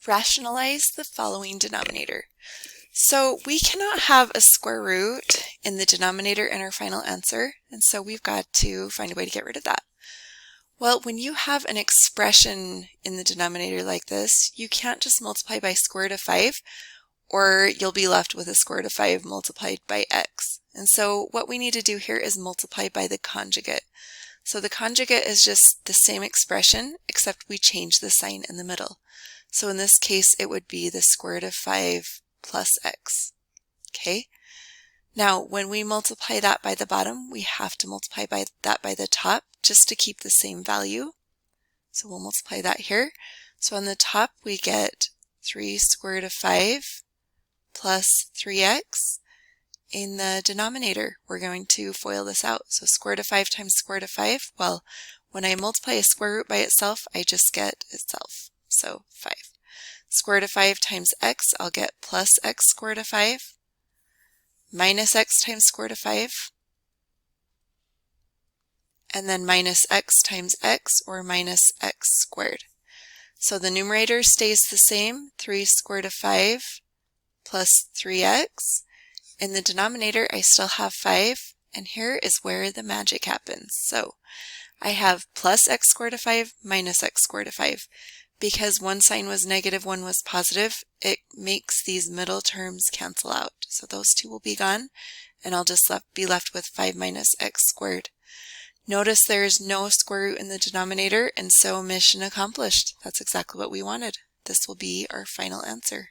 Rationalize the following denominator. So we cannot have a square root in the denominator in our final answer, and so we've got to find a way to get rid of that. Well, when you have an expression in the denominator like this, you can't just multiply by square root of 5, or you'll be left with a square root of 5 multiplied by x. And so what we need to do here is multiply by the conjugate. So the conjugate is just the same expression, except we change the sign in the middle. So in this case, it would be the square root of 5 plus x. Okay? Now, when we multiply that by the bottom, we have to multiply by that by the top just to keep the same value. So we'll multiply that here. So on the top, we get 3 square root of 5 plus 3x. In the denominator, we're going to FOIL this out. So square root of 5 times square root of 5, well, when I multiply a square root by itself, I just get itself. So 5. Square root of 5 times x, I'll get plus x square root of 5, minus x times square root of 5, and then minus x times x, or minus x squared. So the numerator stays the same, 3 square root of 5 plus 3x. In the denominator, I still have 5, and here is where the magic happens. So I have plus x squared of 5 minus x squared of 5. Because one sign was negative, one was positive, it makes these middle terms cancel out. So those two will be gone, and I'll just be left with 5 minus x squared. Notice there is no square root in the denominator, and so mission accomplished. That's exactly what we wanted. This will be our final answer.